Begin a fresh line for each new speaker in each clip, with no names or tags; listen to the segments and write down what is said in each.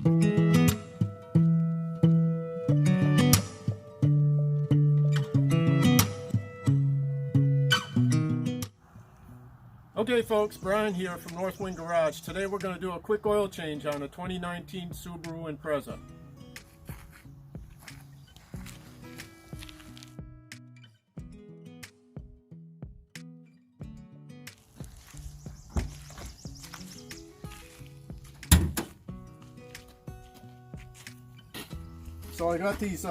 Okay folks, Brian here from Northwind Garage. Today we're going to do a quick oil change on a 2019 Subaru Impreza. So I got these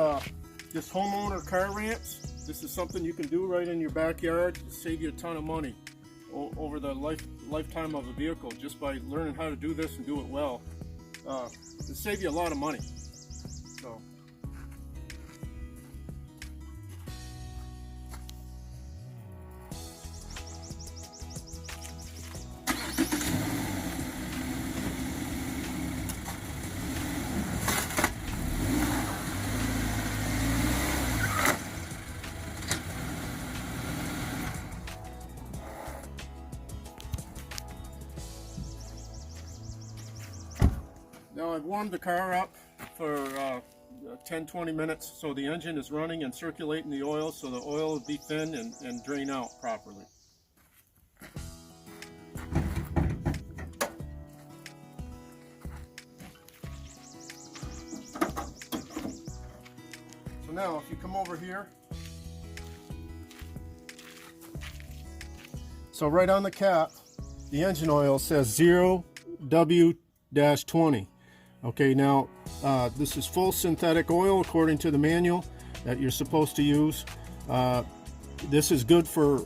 this homeowner car ramps. This is something you can do right in your backyard to save you a ton of money over the lifetime of a vehicle, just by learning how to do this and do it well. It'll save you a lot of money. So now I've warmed the car up for 10-20 minutes, so the engine is running and circulating the oil, so the oil will be thin and drain out properly. So now if you come over here, so right on the cap, the engine oil says 0W-20. Okay, now this is full synthetic oil according to the manual that you're supposed to use. This is good for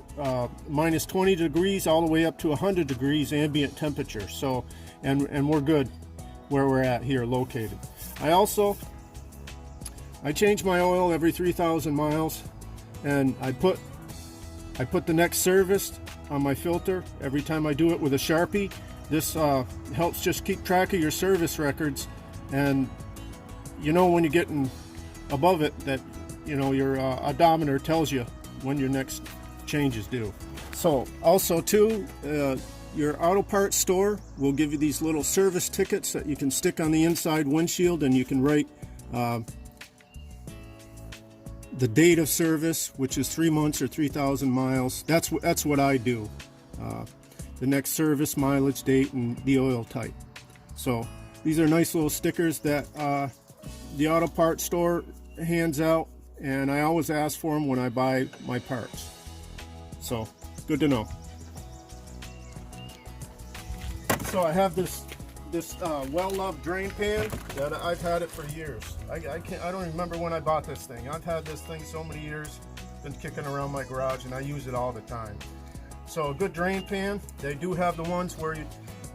minus 20 degrees all the way up to 100 degrees ambient temperature. So, and we're good where we're at here located. I change my oil every 3,000 miles, and I put the next service on my filter every time I do it with a Sharpie. This helps just keep track of your service records, and you know when you're getting above it, that you know your odometer tells you when your next change is due. So also too, your auto parts store will give you these little service tickets that you can stick on the inside windshield, and you can write the date of service, which is 3 months or 3,000 miles. That's what I do. The next service, mileage, date, and the oil type. So these are nice little stickers that the auto parts store hands out, and I always ask for them when I buy my parts. So good to know. So I have this well-loved drain pan that I've had it for years. I don't remember when I bought this thing. I've had this thing so many years, been kicking around my garage, and I use it all the time. So a good drain pan, they do have the ones where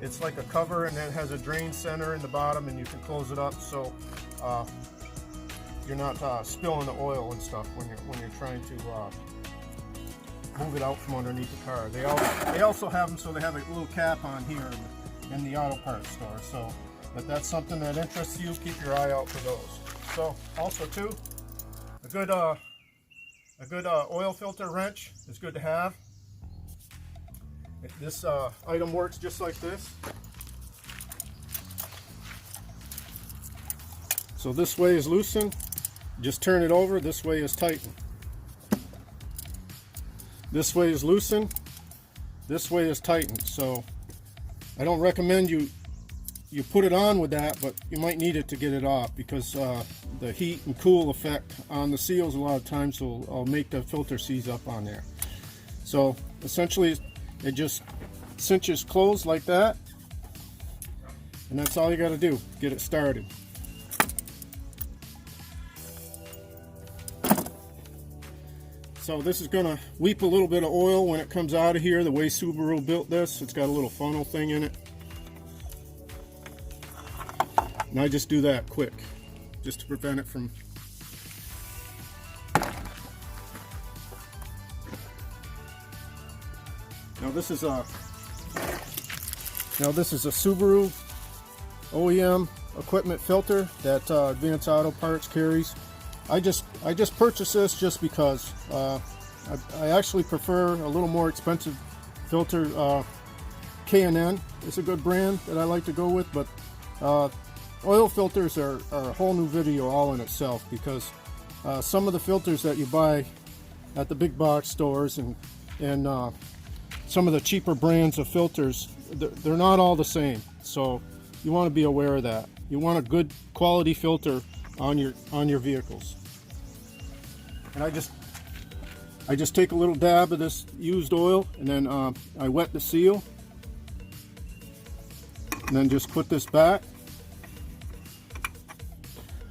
it's like a cover and then it has a drain center in the bottom, and you can close it up so you're not spilling the oil and stuff when you're trying to move it out from underneath the car. They also have them so they have a little cap on here in the auto parts store. So if that's something that interests you, keep your eye out for those. So also too, a good oil filter wrench is good to have. This item works just like this. So this way is loosened, just turn it over, this way is tightened. This way is loosened, this way is tightened. So I don't recommend you put it on with that, but you might need it to get it off, because the heat and cool effect on the seals a lot of times will make the filter seize up on there. So essentially it just cinches closed like that, and that's all you got to do, get it started. So this is going to weep a little bit of oil when it comes out of here, the way Subaru built this. It's got a little funnel thing in it, and I just do that quick just to prevent it from Now this is a Subaru OEM equipment filter that Advanced Auto Parts carries. I just purchased this just because I actually prefer a little more expensive filter. K&N is a good brand that I like to go with, but oil filters are a whole new video all in itself, because some of the filters that you buy at the big box stores and some of the cheaper brands of filters, they're not all the same. So you want to be aware of that. You want a good quality filter on your vehicles. And I just take a little dab of this used oil, and then I wet the seal, and then just put this back.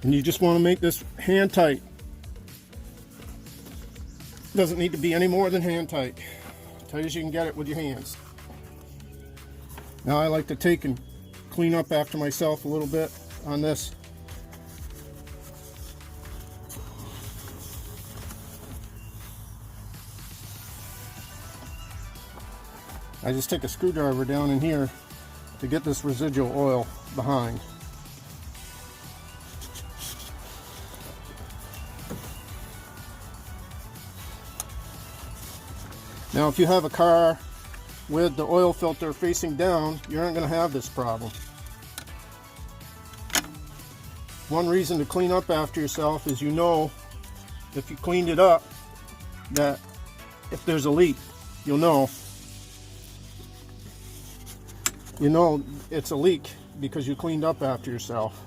And you just want to make this hand tight. Doesn't need to be any more than hand tight. Tight as you can get it with your hands. Now I like to take and clean up after myself a little bit on this. I just take a screwdriver down in here to get this residual oil behind. Now if you have a car with the oil filter facing down, you aren't going to have this problem. One reason to clean up after yourself is, you know, if you cleaned it up, that if there's a leak, you'll know it's a leak because you cleaned up after yourself.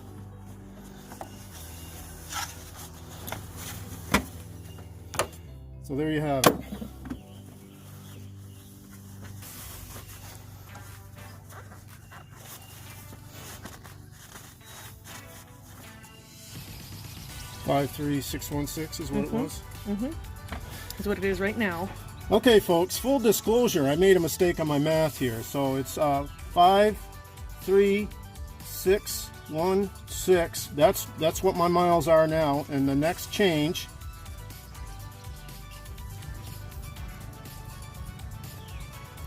So there you have it. $53616 is what it was.
Is what it is right now.
Okay, folks, full disclosure, I made a mistake on my math here. So it's 53616. That's what my miles are now. And the next change,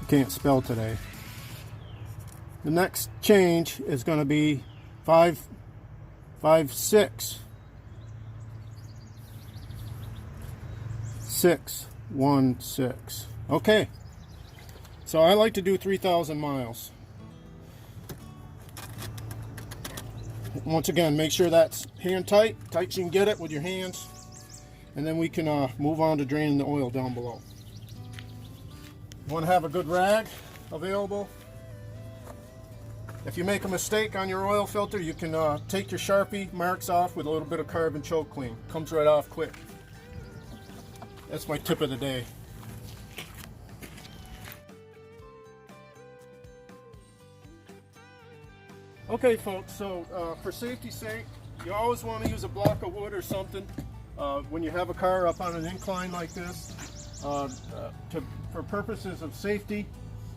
I can't spell today. The next change is going to be 556. 616. Okay, so I like to do 3,000 miles. Once again, make sure that's hand tight as you can get it with your hands, and then we can move on to draining the oil down below. You want to have a good rag available. If you make a mistake on your oil filter, you can take your Sharpie marks off with a little bit of carbon choke clean. Comes right off quick. That's my tip of the day. Okay, folks, so for safety's sake, you always want to use a block of wood or something when you have a car up on an incline like this. For purposes of safety,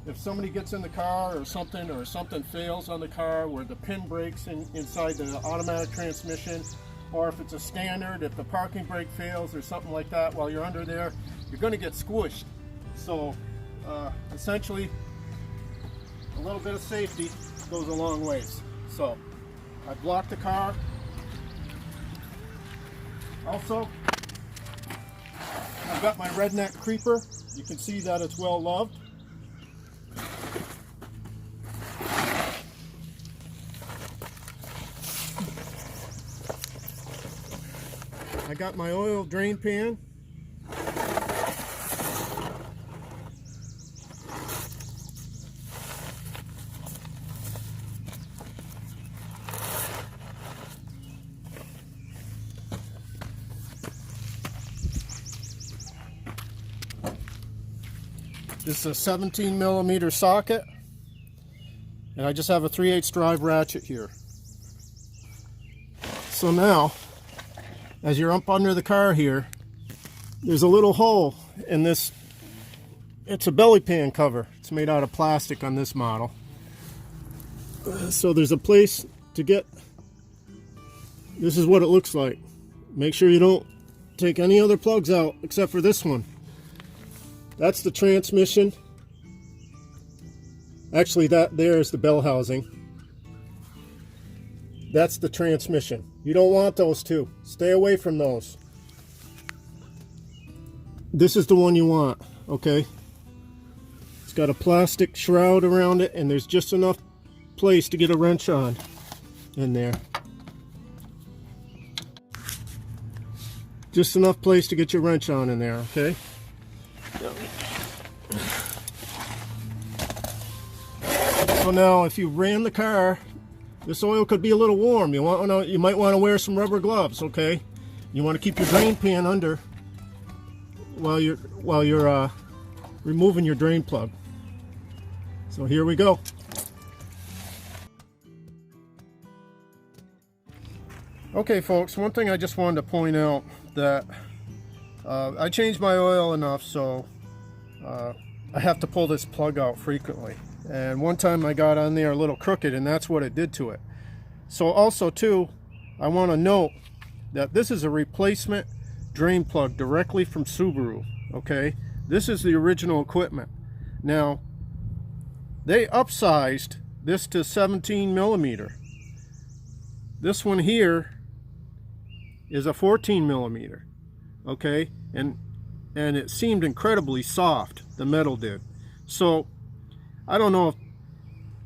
if somebody gets in the car or something fails on the car where the pin breaks inside the automatic transmission, or if it's a standard, if the parking brake fails or something like that while you're under there, you're going to get squished. So essentially, a little bit of safety goes a long ways. So I blocked the car. Also, I've got my redneck creeper. You can see that it's well loved. I got my oil drain pan. This is a 17 millimeter socket, and I just have a 3/8 drive ratchet here. So now, as you're up under the car here, there's a little hole in this. It's a belly pan cover. It's made out of plastic on this model. So there's a place to get. This is what it looks like. Make sure you don't take any other plugs out except for this one. That's the transmission. Actually, that there is the bell housing. That's the transmission. You don't want those two. Stay away from those. This is the one you want, okay? It's got a plastic shroud around it, and there's just enough place to get a wrench on in there. Just enough place to get your wrench on in there, okay? So now if you ran the car, this oil could be a little warm. You might want to wear some rubber gloves, okay? You want to keep your drain pan under while you're removing your drain plug. So here we go. Okay folks, one thing I just wanted to point out that I changed my oil enough so I have to pull this plug out frequently. And one time I got on there a little crooked and that's what it did to it. So also too, I want to note that this is a replacement drain plug directly from Subaru, okay? This is the original equipment. Now, they upsized this to 17 millimeter. This one here is a 14 millimeter, okay? And it seemed incredibly soft, the metal did. So I don't know if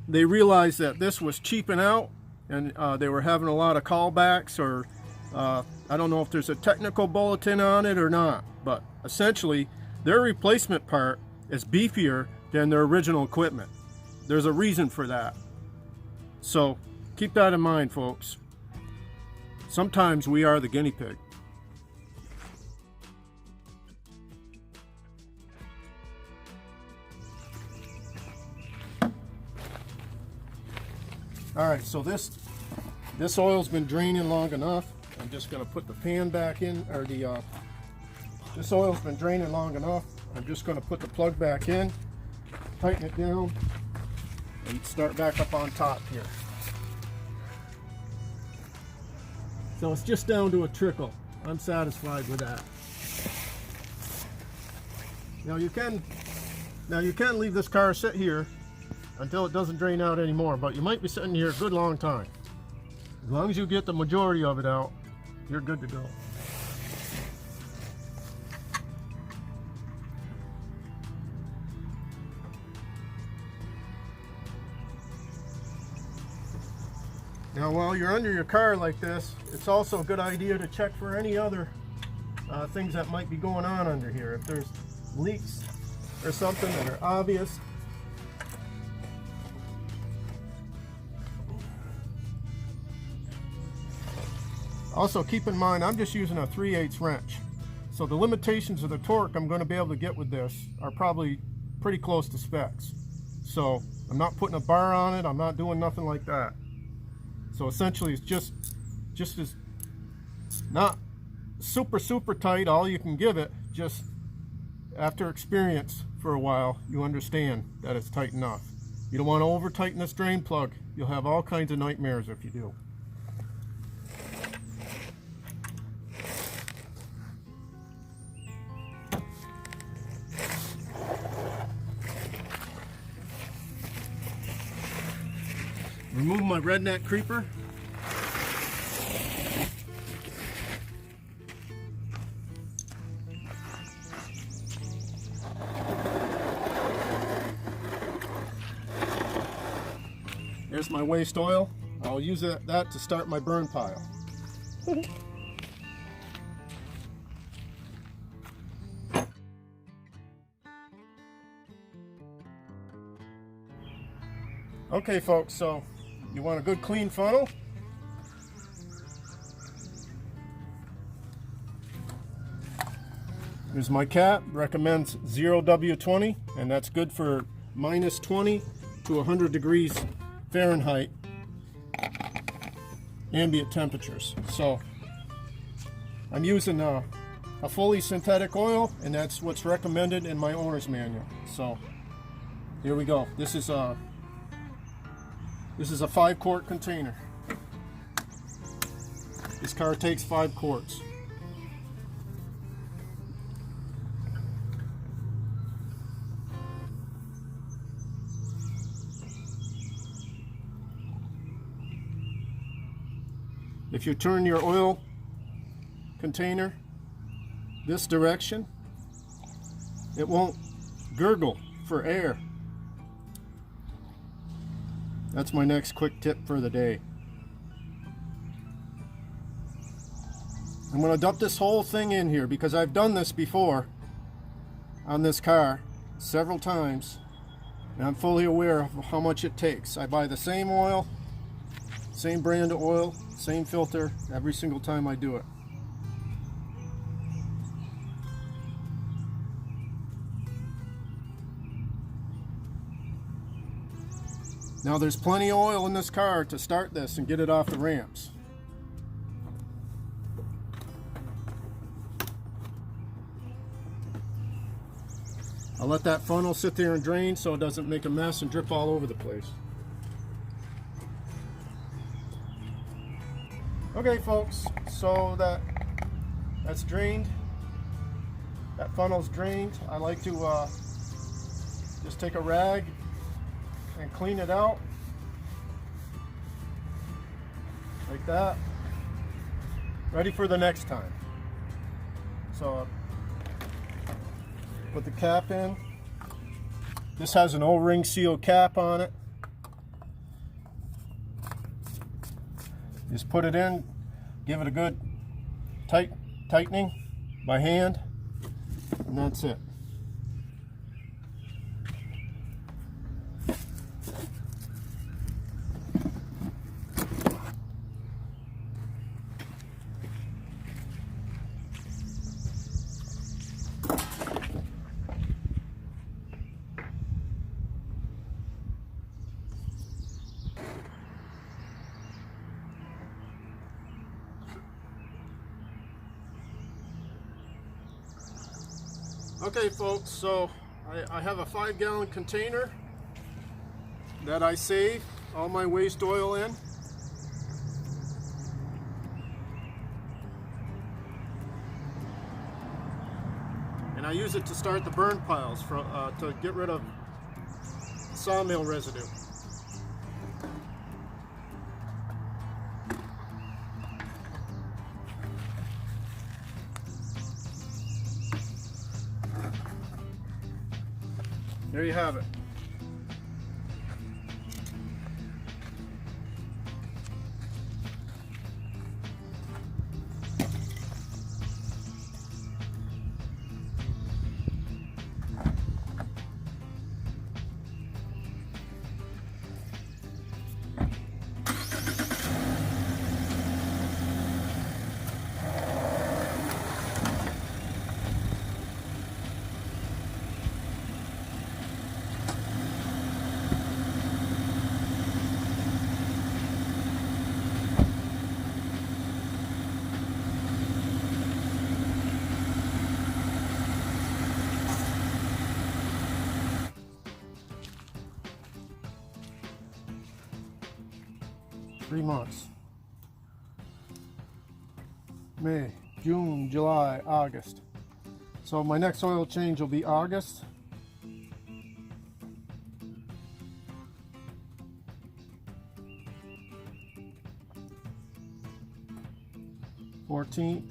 they realized that this was cheaping out and they were having a lot of callbacks, or I don't know if there's a technical bulletin on it or not, but essentially their replacement part is beefier than their original equipment. There's a reason for that. So keep that in mind, folks. Sometimes we are the guinea pig. Alright, so this oil's been draining long enough. I'm just going to put the pan back in, or this oil's been draining long enough. I'm just going to put the plug back in, tighten it down, and start back up on top here. So it's just down to a trickle. I'm satisfied with that. Now you can leave this car sit here until it doesn't drain out anymore, but you might be sitting here a good long time. As long as you get the majority of it out, you're good to go. Now while you're under your car like this, it's also a good idea to check for any other things that might be going on under here. If there's leaks or something that are obvious. Also keep in mind, I'm just using a 3/8 wrench. So the limitations of the torque I'm going to be able to get with this are probably pretty close to specs. So I'm not putting a bar on it, I'm not doing nothing like that. So essentially it's just as not super tight, all you can give it. Just after experience for a while, you understand that it's tight enough. You don't want to over tighten this drain plug. You'll have all kinds of nightmares if you do. Remove my redneck creeper. There's my waste oil. I'll use that to start my burn pile. Okay folks, so you want a good clean funnel. Here's my cap, recommends 0W20, and that's good for -20 to 100 degrees Fahrenheit ambient temperatures. So I'm using a fully synthetic oil, and that's what's recommended in my owner's manual. So here we go. This is a 5-quart container. This car takes 5 quarts. If you turn your oil container this direction, it won't gurgle for air. That's my next quick tip for the day. I'm going to dump this whole thing in here because I've done this before on this car several times, and I'm fully aware of how much it takes. I buy the same oil, same brand of oil, same filter every single time I do it. Now there's plenty of oil in this car to start this and get it off the ramps. I'll let that funnel sit there and drain so it doesn't make a mess and drip all over the place. Okay folks, so that's drained. That funnel's drained. I like to just take a rag and clean it out like that, ready for the next time. So put the cap in. This has an O-ring seal cap on it. Just put it in, give it a good tightening by hand, and that's it. Okay folks, so I have a 5-gallon container that I save all my waste oil in. And I use it to start the burn piles to get rid of sawmill residue. There you have it. Three months. May, June, July, August. So my next oil change will be August. (14th).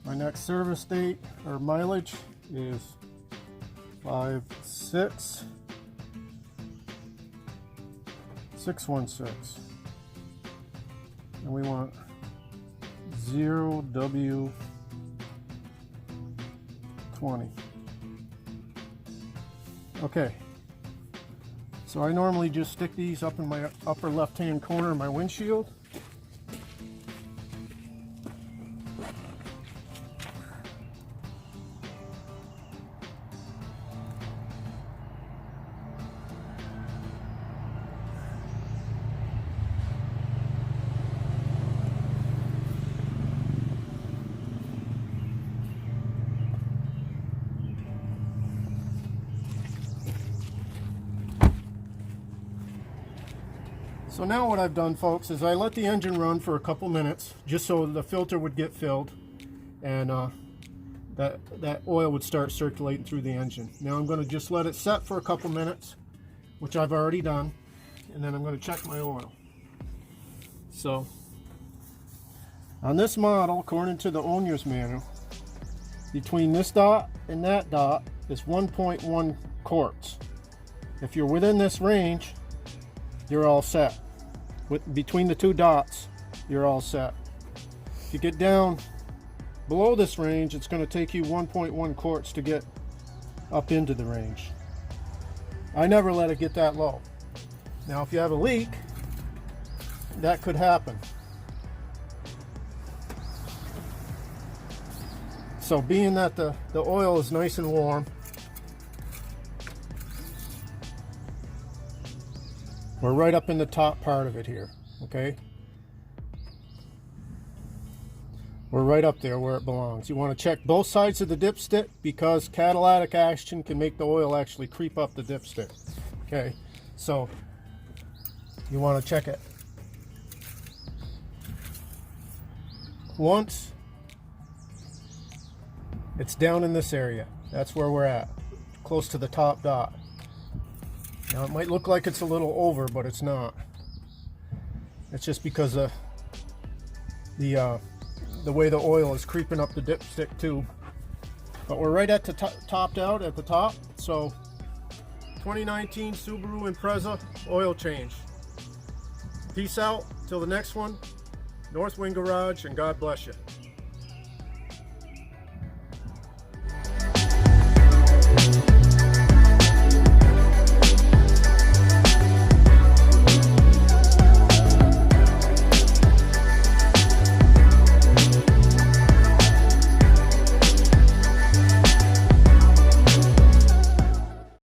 My next service date or mileage is 56616, and we want 0W20. Okay, so I normally just stick these up in my upper left hand corner of my windshield. So now what I've done, folks, is I let the engine run for a couple minutes just so the filter would get filled and that oil would start circulating through the engine. Now I'm going to just let it set for a couple minutes, which I've already done, and then I'm going to check my oil. So on this model, according to the owner's manual, between this dot and that dot is 1.1 quarts. If you're within this range, you're all set. Between the two dots, you're all set. If you get down below this range, it's going to take you 1.1 quarts to get up into the range. I never let it get that low. Now if you have a leak, that could happen. So being that the oil is nice and warm, we're right up in the top part of it here, okay? We're right up there where it belongs. You want to check both sides of the dipstick because catalytic action can make the oil actually creep up the dipstick. Okay, so you want to check it once. It's down in this area. That's where we're at, close to the top dot. Now it might look like it's a little over, but it's not. It's just because of the way the oil is creeping up the dipstick too. But we're right at the topped out at the top. So 2019 Subaru Impreza oil change. Peace out till the next one. Northwind Garage, and God bless you.